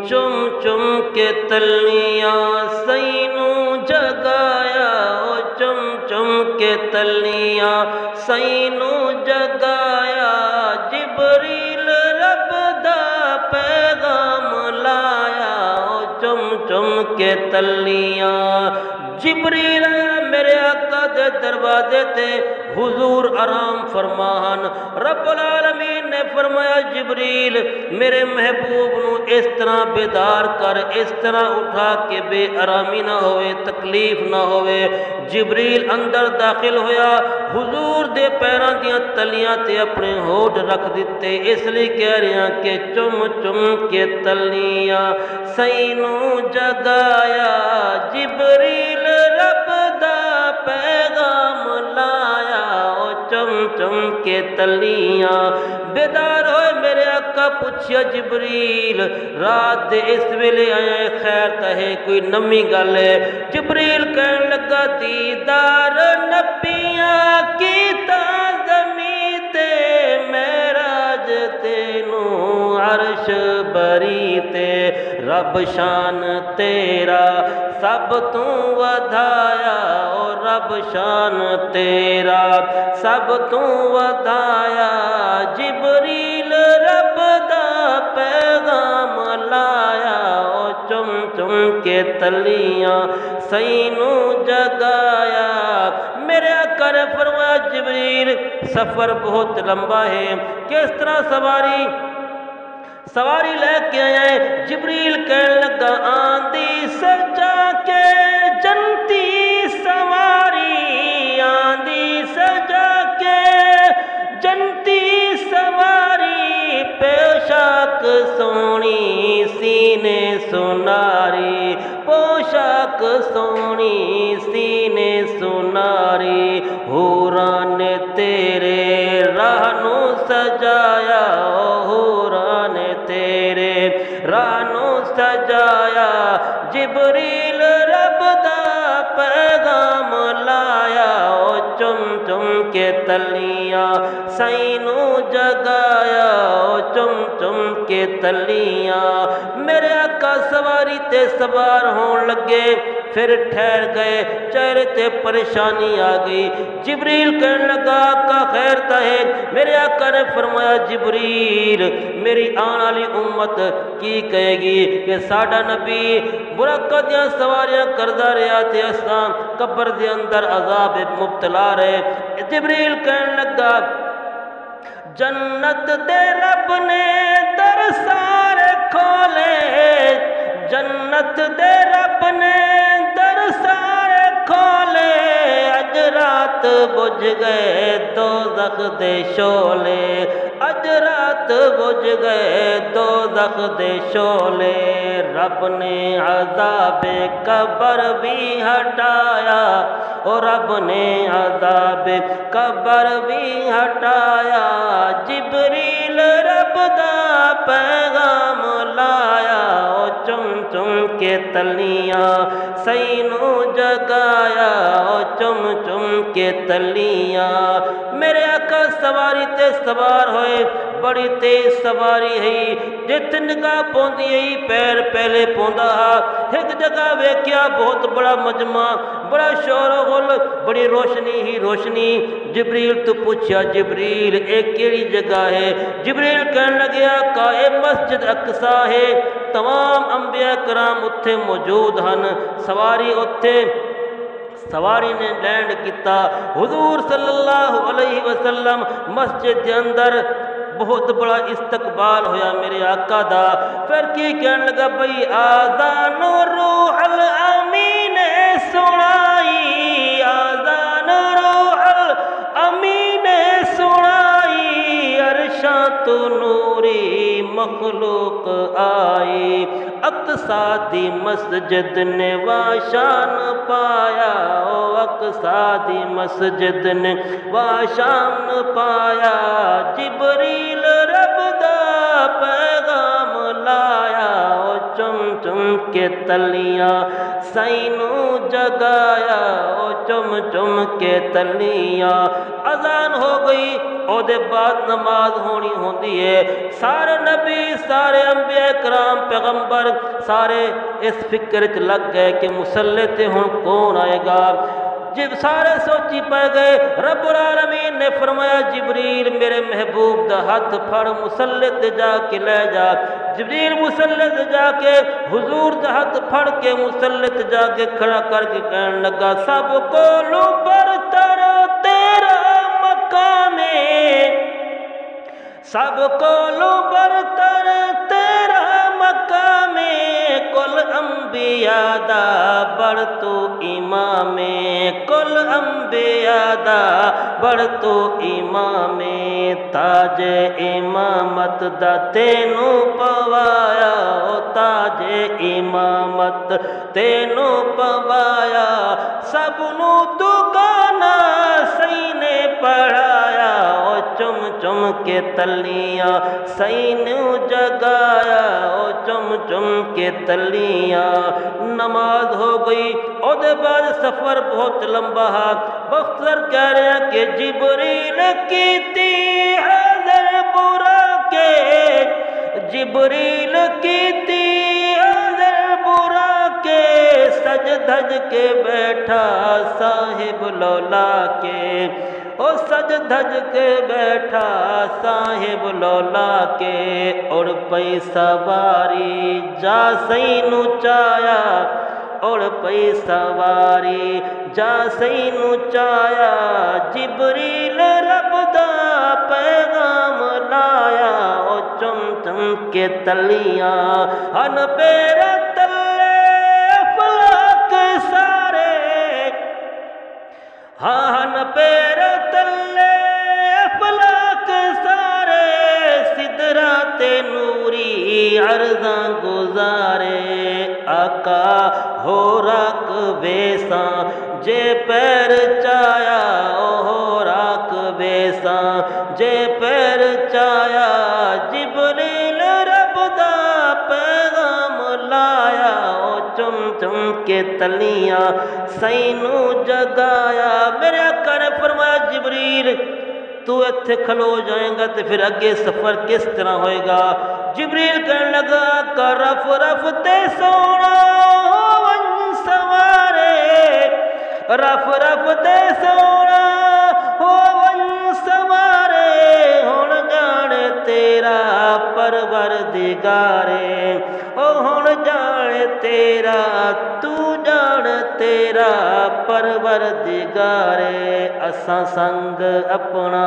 چم چم کے تلیاں سینوں جگایا، چم چم کے تلیاں سینوں جگایا، جبریل رب دا پیغام لایا، چم چم کے تلیاں جبریل میرے آقا دے دروازے تے حضور آرام فرمان۔ رب العالمین نے فرمایا جبریل میرے محبوب نو اس طرح بیدار کر، اس طرح اٹھا کہ بے آرامی نہ ہوئے، تکلیف نہ ہوئے۔ جبریل اندر داخل ہویا، حضور دے پیراں دیاں تلیاں تے اپنے ہونٹ رکھ دیتے، اس لیے کہہ رہے ہیں کہ چم چم کے تلیاں سینوں جگایا، جبریل رب دا پیغام لایا، چم چم کے تلیاں بیدار ہوئے۔ میرے آقا پوچھیا جبریل رات دے اس ویلے آیا ہے، خیر تہے کوئی نمی گل ہے؟ جبریل کہنے لگا دیدار نبیاں کیتا زمین تے، معراج تینوں عرش بری تے، رب شان تیرا سب تو ودھایا، او رب شان تیرا سب تو ودھایا، جبریل رب دا پیغام لایا، او چم چم کے تلیاں سینوں جگایا۔ میرے آقا نے فرمایا جبریل سفر بہت لمبا ہے، کس طرح سواری لے کے آیا ہے؟ جبریل کہنے لگا آندھی سجا کے جنتی سواری، آندھی سجا کے جنتی سواری، پوشاک سونی سینے سناری، پوشاک سونی سینے سناری، حوراں نے تیرے راہ نو سجایا، حوراں نے تیرے راہ نو سجایا، جبریل رب دا پیغام لایا، او چم چم کے تلیاں سینوں جگایا، او چم چم کے تلیاں۔ میرے آقا سواری تے سوار ہون لگے، پھر ٹھہر گئے، چہرے تے پریشانی آ گئی۔ جبریل کہنے لگا آقا خیر تا ہے؟ میرے آقا نے فرمایا جبریل میری آن والی امت کی کہے گی کہ ساڈا نبی براقہ دیاں سواریاں کردہ رہا تے اساں قبر دے اندر عذاب مبتلا رہے۔ جبریل کہنے لگا جنت دے رب نے در سارے کھولے، جنت دے رب نے در سارے کھولے، اج رات بجھ گئے دوزخ دے شعلے، اج رات بجھ گئے دوزخ دے شعلے، رب نے عذاب قبر بھی ہٹایا، اور رب نے عذاب قبر بھی ہٹایا، جبریل رب دا پیغام لایا، او چم چم کے تلیاں سینوں جگایا، او چم چم کے تلیاں۔ میرے آقا سواری تے سوار ہوئے، بڑی تیز سواری ہے، جت نگاہ پوندی ہے پیر پہلے پوندا، ایک جگہ ویکھیا بہت بڑا مجمع، بڑا شور و غل، بڑی روشنی ہی روشنی۔ جبریل تو پوچھا جبریل ایک کیڑی جگہ ہے؟ جبریل کہنے لگے آقا اے مسجد اقصی ہے، تمام انبیاء کرام اتھے موجود ہن، سواری نے لینڈ کیتا، حضور صلی اللہ علیہ وسلم مسجد کے اندر بہت بڑا استقبال ہویا میرے آقا دا۔ پھر کی کہنے لگا بھئی آذان روح الامین سنائی، آذان روح الامین سنائی، عرشاں تو نوری مخلوق آئی، اقصی دی مسجد نے واشان پایا، او اقصی دی مسجد نے واشان پایا، جبریل رب دا پیغام لایا، او چم چم کے تلیاں سینوں جگایا، او چم چم کے تلیاں۔ اذان ہو گئی، او دے بعد نماز ہونی ہوندی ہے۔ سارے نبی سارے انبیاء کرام پیغمبر سارے اس فکر چ لگ گئے کہ مصلی تے ہن کون آئے گا۔ جب سارے سوچی پہ گئے، رب العالمین نے فرمایا جبریل میرے محبوب دا ہاتھ پھڑ مصلی تے جا کے لے جا۔ جبریل مصلی تے جا کے حضور دا ہاتھ پھڑ کے مصلی تے جا کے کھڑا کر کے کہنے لگا سب کولوں برتر تیرا مقام ہے، سب کولوں برتر تیرا مقام ہے، کل انبیاء دا بڑھ تو امام ہے، کل انبیاء دا بڑھ تو امام ہے، تاج امامت دا تینوں پوایا، او تاج امامت تینوں پوایا، سب نو دگانا سینے پڑھایا، او چم چم کے تلیاں سینوں جگایا، او چم چم کے تلیاں۔ نماز ہو گئی، او دے بعد سفر بہت لمبا ہے۔ مختصر کہہ رہے ہیں کہ جبریل کیتی حضر برا کے، جبریل کیتی حضر برا کے، سج دھج کے بیٹھا صاحب لولا کے، او سج دھج کے بیٹھا صاحب لولا کے، اڑ پئی سواری جا سینوں چایا، اڑ پئی سواری جا سینوں چایا، جبریل رب دا پیغام لایا، او چم چم کے تلیاں ہن پیر تلے افلاک سارے، ہن پیر تلے افلاک سارے، سدرات نوری عرضاں گزارے، آقا ہو راک بیساں جے پیر چایا، او ہو راک بیساں جے پیر چایا، جبریل رب دا پیغام لایا، او چم چم کے تلیاں سینوں جگایا۔ میرے آقا نے فرمایا جبریل تو ایتھے کھلو جائیں گا تو پھر اگے سفر کس طرح ہوئے گا؟ جبریل کہنے لگا کہ رف رف تے سونا ہوون سوارے، رف رف تے سونا ہوون سوارے، ہن جانے تیرا پروردگارے، او ہن جانے تیرا تو جان تیرا پروردگارے، اساں سنگ اپنا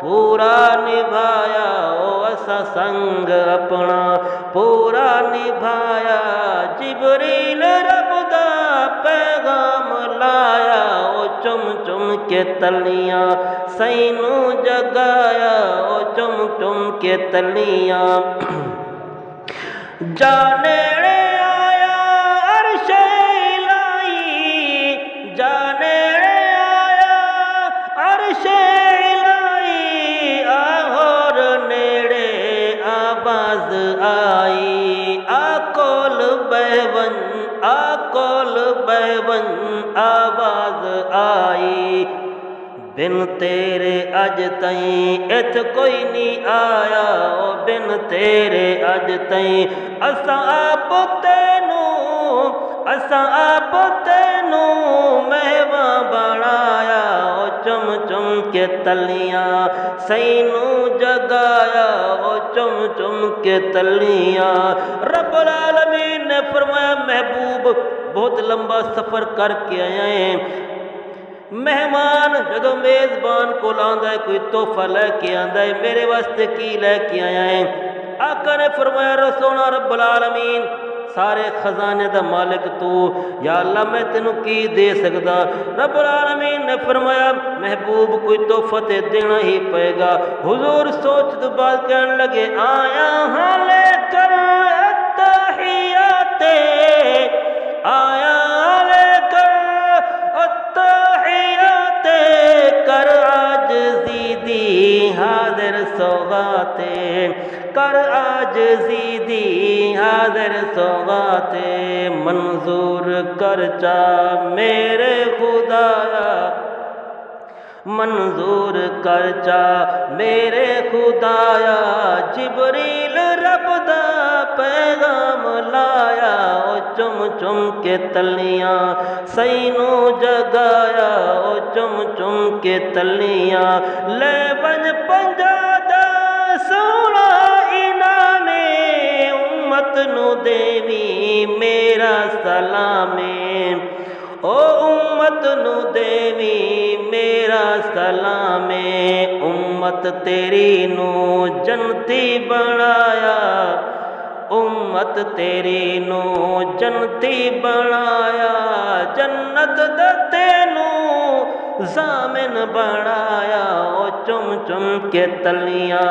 پورا نبھایا، او اساں سنگ اپنا پورا نبھایا، جبریل رب دا پیغام لایا، او چم چم کے تلیاں سینوں جگایا، او چم چم کے تلیاں۔ جانیڑے آیا عرش الہی، جانیڑے آیا عرش الہی، آہور نیڑے آواز آئی، آکول بیون آکول بیون آواز آئی، بن تیرے اج تائیں ات کوئی نہیں آیا، او بن تیرے اج تائیں اساں آپ تینوں، اساں آپ تینوں مہواں بنایا، او چم چم کے تلیاں سینوں جگایا، او چم چم کے تلیاں۔ رب العالمین نے فرمایا محبوب بہت لمبا سفر کر کے آئے ہیں، مہمان جدو میزبان کو آندا ہے کوئی تحفہ لے کے آندا ہے، میرے واسطے کی لے کے آیا ہے؟ آقا نے فرمایا رسولنا رب العالمین سارے خزانے دا مالک تو، یا اللہ میں تینوں کی دے سکدا؟ رب العالمین نے فرمایا محبوب کوئی تحفہ تے دینا ہی پائے گا۔ حضور سوچ تو بعد کہنے لگے آیا ہاں لے کر التحیات، آیا لے کر التحیات، کر عاجزی دی حاضر سوغاتے، کر عاجزی دی حاضر سوغاتے، منظور کر چا میرے خدایا، منظور کر چا میرے خدایا جبریل رب دا پیغام لایا او چم چم کے تلیاں سینوں جگایا او چم چم کے تلیاں لے بن پنجا دا سونا انعام امت نو دیوی میرا سلام او امت نو دیوی میرا سلام امت تیری نو جنتی بنایا امت تیری نو جنتی بنایا جنت دتے نو ضامن بنایا او چم چم کے تلیاں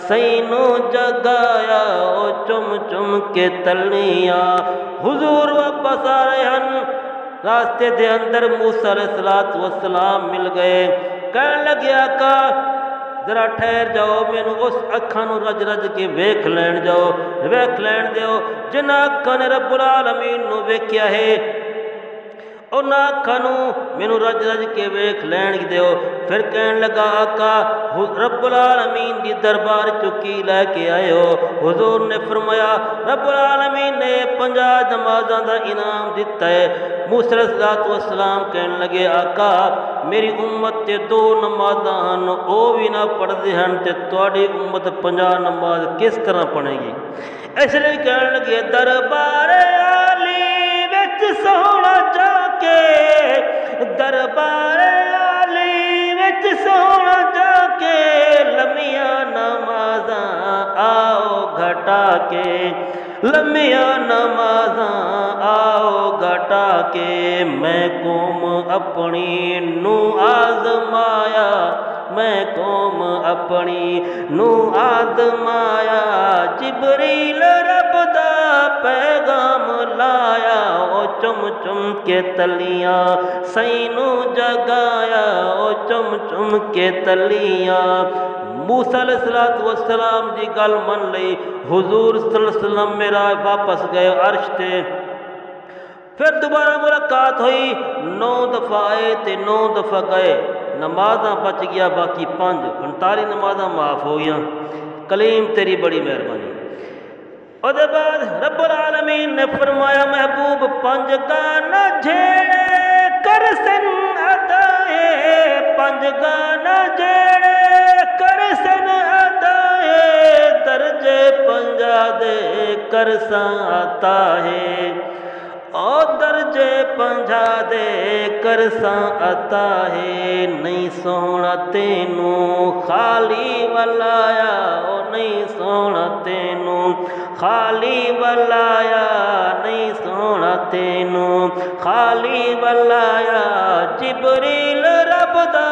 سینوں جگایا او چم چم کے تلیاں حضور واپس آ رہے ہیں راستے دے اندر موسیٰ علیہ السلام مل گئے کہنے لگے آقا ذرا ٹھہر جاؤ مینو اس اکھاں نو رج رج کے ویکھ لین جاؤ ویکھ لین دیو جنہاں اکھاں نے رب العالمین نو ویکھیا ہے انہاں اکھاں نو مینو رج رج کے ویکھ لین دیو پھر کہن لگا آقا رب العالمین دی دربار چکی لے کے آئے ہو حضور نے فرمایا رب العالمین نے 50 نمازاں دا انعام دیتا ہے موسیٰ علیہ السلام کہنے لگے آقا میری امت تے 2 نمازاں ہن او بھی نہ پڑھدے ہن تے تواڈی امت 50 نماز کس طرح پڑھے گی اس لیے کہنے لگے دربار عالی وچ سونا جا کے دربار عالی وچ سونا جا کے لمیاں نمازاں آؤ گھٹا کے لمیاں نمازاں آؤ گھٹا کے میں قوم اپنی نو آزمایا میں قوم اپنی نو آزمایا جبریل رب دا پیغام لایا او چم چم کے تلیاں سینوں جگایا او چم چم کے تلیاں موسیٰ علیہ السلام دی گل من لئی حضور صلی اللہ علیہ وسلم میرا واپس گئے عرش تے پھر دوبارہ ملاقات ہوئی 9 دفعہ آئے تے 9 دفعہ گئے نمازاں بچ گیا باقی 45 نمازاں معاف ہو گیا کلیم تیری بڑی مہربانی اور دے بعد رب العالمین نے فرمایا محبوب 5 گانا جھیڑے کر سن ادائے 5 گانا جھیڑے کر سن ادائے درجے 50 دے کر سن آتا ہے او درجے 50 دے کرساں عطا ہے نہیں سونا تینوں خالی ولایا او نہیں سونا تینوں خالی ولایا نہیں سونا تینوں خالی ولایا جبریل رب دا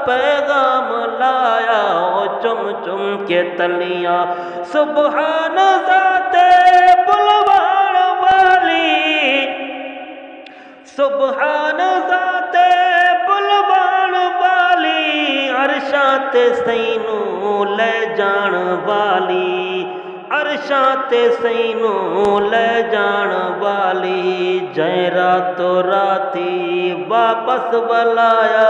پیغام لایا او چم چم کے تلیاں سبحان ذات بلوان والی سبحان ذات بلوان والی عرشاں تے سینوں لے جان والی عرشاں تے سینوں لے جان والی جائیں راتوں راتی واپس بلایا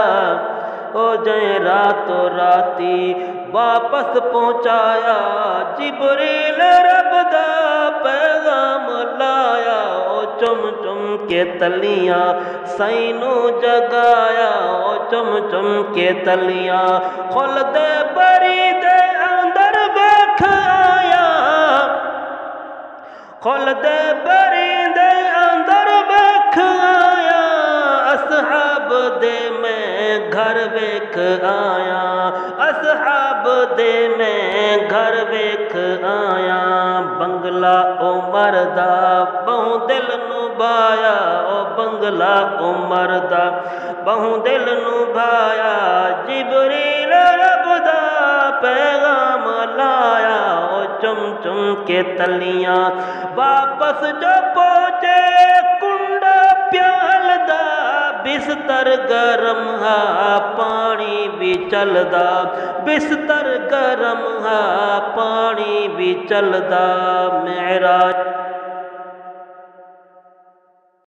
او جائیں راتوں راتی واپس پہنچایا جبریل رب دا پیغام لایا او چم چم کے تلیاں سینوں جگایا او چم چم کے تلیاں خلد بری دے اندر بیٹھ آیا خلد بری دے اندر بیٹھ آیا اصحاب دے میں گھر ویکھ آیا اصحاب دے میں گھر ویکھ آیا بنگلہ عمر دا بہوں دل نو بایا او بنگلہ عمر دا بہوں دل نو بایا جبریل رب دا پیغام لایا او چم چم کے تلیاں واپس جو پہنچے کنڈا پیال دا بستر گرم ہا پانی بھی چلدا بستر گرم ہا پانی بھی چلدا معراج